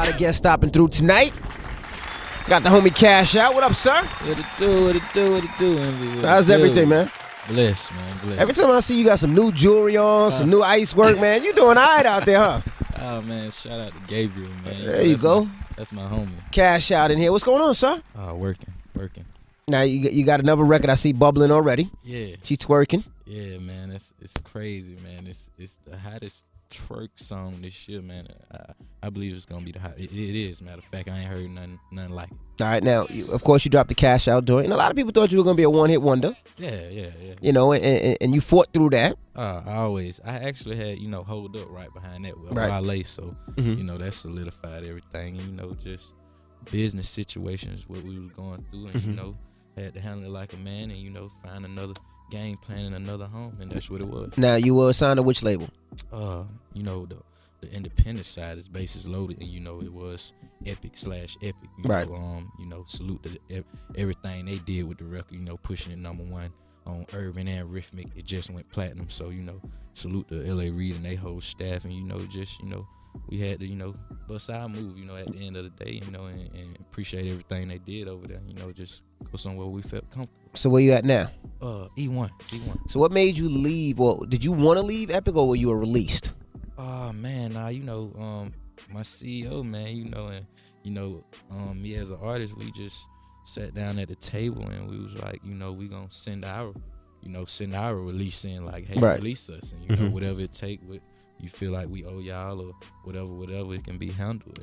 got a guest stopping through tonight. Got the homie Cash Out. What up, sir? What it do, Envy? How's everything, man? Bless, man, bless. Every time I see you got some new jewelry on, some new ice work, man. You doing all right out there, huh? Oh, man, shout out to Gabriel, man. There you go. That's my homie. Cash Out in here. What's going on, sir? Working. Now, you got another record I see bubbling already. Yeah. She twerking. Yeah, man, it's crazy, man. It's the hottest twerk song this year, man. I believe it's gonna be the hot. It is. Matter of fact, I ain't heard nothing like it. All right, now, of course, you dropped the Cash Out joint, and a lot of people thought you were gonna be a one-hit wonder. Yeah. You know, and you fought through that. I actually had, Hold Up right behind that with Right. Wale, so that solidified everything. And, just business situations what we was going through, and had to handle it like a man, and find another game plan in another home, and that's what it was. Now, you were signed to which label? The independent side is Bases Loaded, and it was Epic/Epic. Right. Salute to everything they did with the record. Pushing it #1 on urban and rhythmic. It just went platinum. So salute to L.A. Reid and they whole staff, and we had to bust our move. At the end of the day, and appreciate everything they did over there. Just go somewhere we felt comfortable. So where you at now? E1. So what made you leave, or did you want to leave Epic, or were you released? Oh man, my CEO, man, and me as an artist, we just sat down at the table and we was like, we gonna send our release in, like, hey, Right. release us, and whatever it take, you feel like we owe y'all or whatever, it can be handled,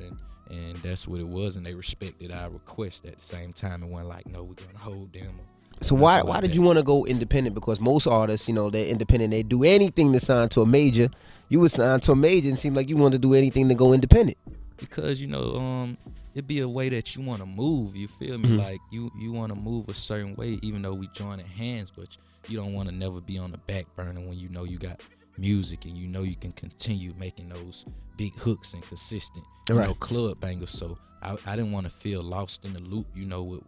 and that's what it was, and they respected our request at the same time, and wasn't like, no, we're gonna hold them. So why did you want to go independent? Because most artists, they're independent. They do anything to sign to a major. You were signed to a major and seemed like you wanted to do anything to go independent. Because, it'd be a way that you want to move. You feel me? Like you want to move a certain way, even though we joining hands, but you don't want to never be on the back burner when you got music and you can continue making those big hooks and consistent, club bangers. So I didn't want to feel lost in the loop,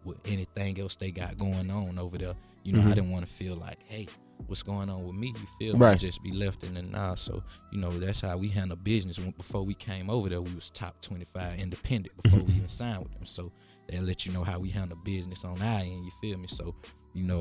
with anything else they got going on over there. I didn't want to feel like, hey, what's going on with me? You feel me? Just be left in the now. So, that's how we handle business. Before we came over there, we was top 25 independent before we even signed with them. So they let you know how we handle business on our end. You feel me? So,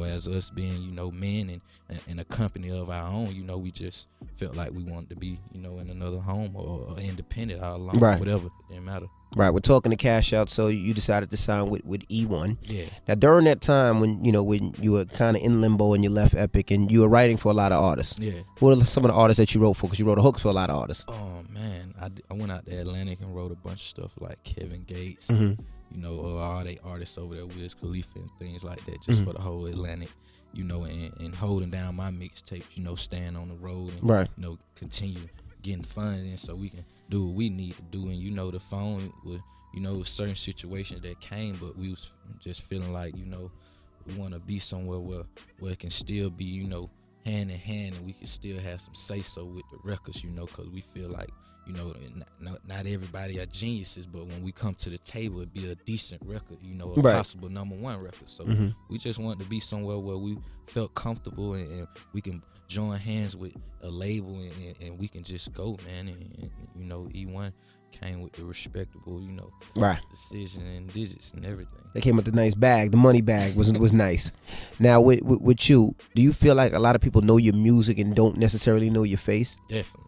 as us being, men and a company of our own, we just felt like we wanted to be, in another home or independent all along, whatever. It didn't matter. Right, we're talking to Cash Out, so you decided to sign with E1. Yeah. Now, during that time when you were kind of in limbo and you left Epic and you were writing for a lot of artists. Yeah. What are some of the artists that you wrote for? Because you wrote hooks for a lot of artists. Oh, man. I went out to Atlantic and wrote a bunch of stuff like Kevin Gates, all they artists over there, Wiz Khalifa and things like that, just for the whole Atlantic, and holding down my mixtapes, staying on the road and, continue getting funds in so we can do what we need to do. And the phone with certain situations that came, but we was just feeling like we want to be somewhere where it can still be hand in hand, and we can still have some say so with the records, because we feel like not everybody are geniuses, but when we come to the table, it'd be a decent record, a possible #1 record. So we just wanted to be somewhere where we felt comfortable and we can join hands with a label and we can just go, man. And E1 came with the respectable, decision and digits and everything. They came with the nice bag. The money bag was nice. Now, with you, do you feel like a lot of people know your music and don't necessarily know your face? Definitely.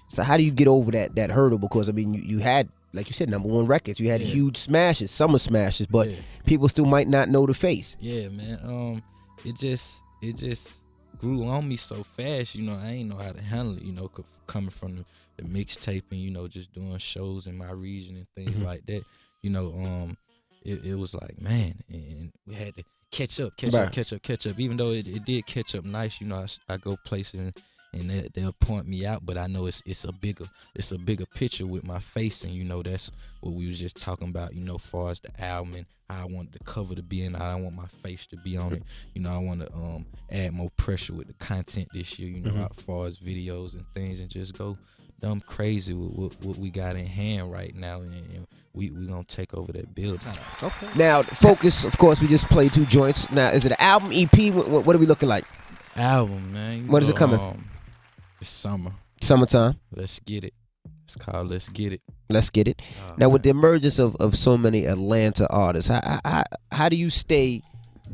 So how do you get over that hurdle? Because, I mean, you had, like you said, #1 records. You had huge smashes, summer smashes, but people still might not know the face. Yeah, man. It just grew on me so fast, I ain't know how to handle it, coming from the mixtaping, just doing shows in my region and things like that, it was like, man, and we had to catch up, even though it did catch up nice, I go places and they'll point me out, but I know it's a bigger picture with my face, and that's what we was just talking about, far as the album and how I wanted the cover to be, and how I want my face to be on it. I want to add more pressure with the content this year, as far as videos and things, and just go dumb crazy with what we got in hand right now, and we gonna take over that building. Okay. Now, Focus, of course, we just played 2 joints. Now, is it an album, EP? What are we looking like? Album, man. When is it coming? It's summer. Summertime. Let's get it. It's called Let's Get It. Let's Get It. Now, with the emergence of so many Atlanta artists, how do you stay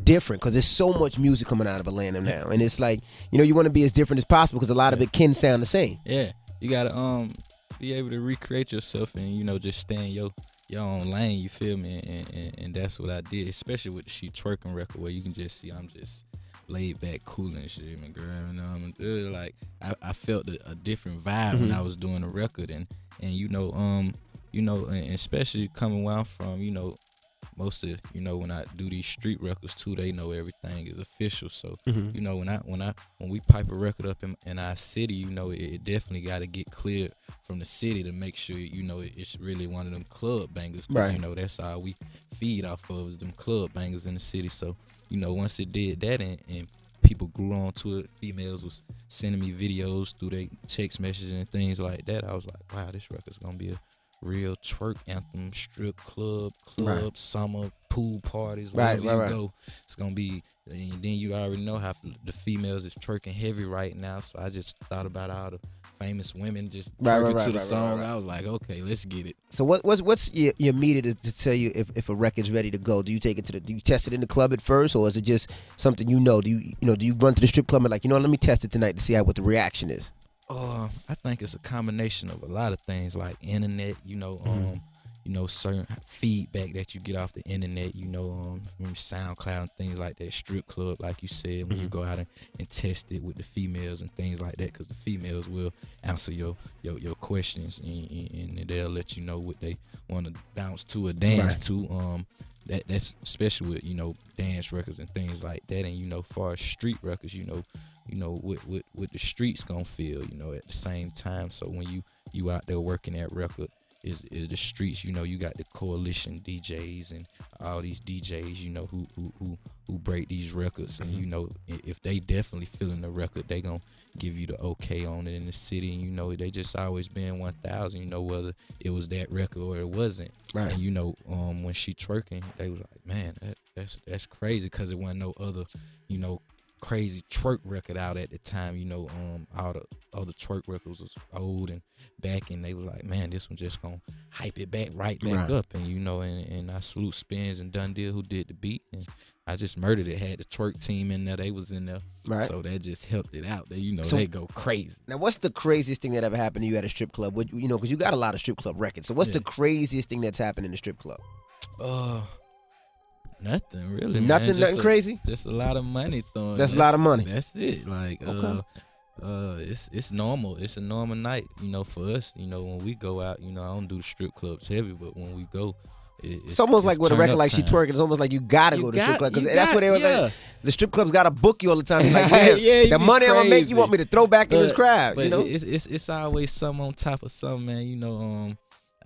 different? Because there's so much music coming out of Atlanta now, and it's like, you want to be as different as possible because a lot of it can sound the same. Yeah, you gotta be able to recreate yourself and just stay in your own lane. You feel me? And that's what I did, especially with the She Twerking record, where you can just see I'm just laid back, cool and shit, man, girl. And like I felt a different vibe when I was doing the record, and and especially coming where I'm from, most of when I do these street records too, they know everything is official. So when we pipe a record up in our city, it definitely got to get cleared from the city to make sure it's really one of them club bangers. Right. That's all we feed off of is them club bangers in the city. So once it did that and people grew on to it, females was sending me videos through their text messages and things like that, I was like, wow, this record's gonna be a real twerk anthem, strip club, right. summer, pool parties, wherever you go. It's gonna be, and then you already know how the females is twerking heavy right now. So I just thought about all the famous women just twerking to the song. I was like, okay, let's get it. So what's your meter to tell you if a record's ready to go? Do you take it do you test it in the club at first, or is it just something do you run to the strip club and like, let me test it tonight to see what the reaction is? I think it's a combination of a lot of things, like internet, certain feedback that you get off the internet, from SoundCloud and things like that, strip club, like you said, when you go out and test it with the females and things like that, because the females will answer your questions and they'll let you know what they want to bounce to or dance to. That's especially with dance records and things like that, and far as street records, what the streets gonna feel at the same time. So when you out there working that record is the streets, you got the coalition DJs and all these DJs who break these records, and if they definitely feeling the record, they gonna give you the okay on it in the city, and they just always been 1,000, whether it was that record or it wasn't. Right. And when She Twerking, they was like, man, that's crazy, because it wasn't no other crazy twerk record out at the time. All the other twerk records was old and back, and they was like, man, this one just gonna hype it back up. And and I salute Spins and Dun Deal who did the beat, and I just murdered it. Had the twerk team in there, they was in there, right? So that just helped it out. So, they go crazy. Now, what's the craziest thing that ever happened to you at a strip club? Because you got a lot of strip club records. So what's the craziest thing that's happened in the strip club? Nothing really. Nothing crazy. Just a lot of money thrown. That's a lot of money. That's it. Like okay. It's normal. It's a normal night. For us. When we go out. I don't do the strip clubs heavy, but when we go, it's almost like with a record like She Twerking. It's almost like you gotta go to the strip club, because that's what they were like. The strip clubs gotta book you all the time. Like, the money I'm gonna make, you want me to throw back in this crowd. But it's always something on top of something, man.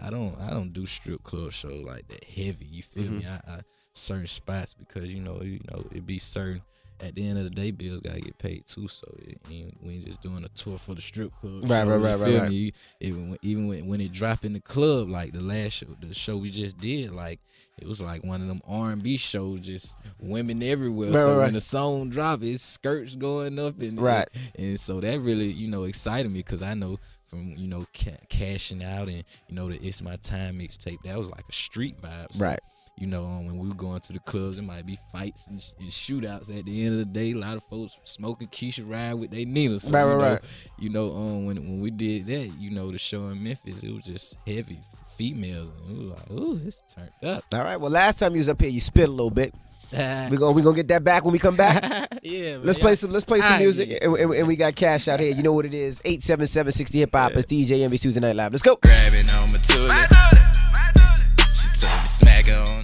I don't do strip club shows like that heavy. You feel me? I certain spots, because it be certain, at the end of the day, bills gotta get paid too. So we ain't just doing a tour for the strip club. Right. Even when it drop in the club, like the show we just did, like it was like one of them R&B shows, just women everywhere. When the song drop, it's skirts going up and so that really excited me, because I know from cashing out and the It's My Time mixtape, that was like a street vibe. So, right. When we were going to the clubs, it might be fights and shootouts. At the end of the day, a lot of folks smoking Keisha ride with their Nina. So, right. When we did that, the show in Memphis, it was just heavy females, and we were like, ooh, it's turned up. All right. Well, last time you was up here, you spit a little bit. we gonna get that back when we come back. Yeah. Let's play some music, and we got cash out here. You know what it is? 877-60 hip hop. It's DJ Envy Tuesday Night Live. Let's go. Grabbing on my tootie. She told me smack her on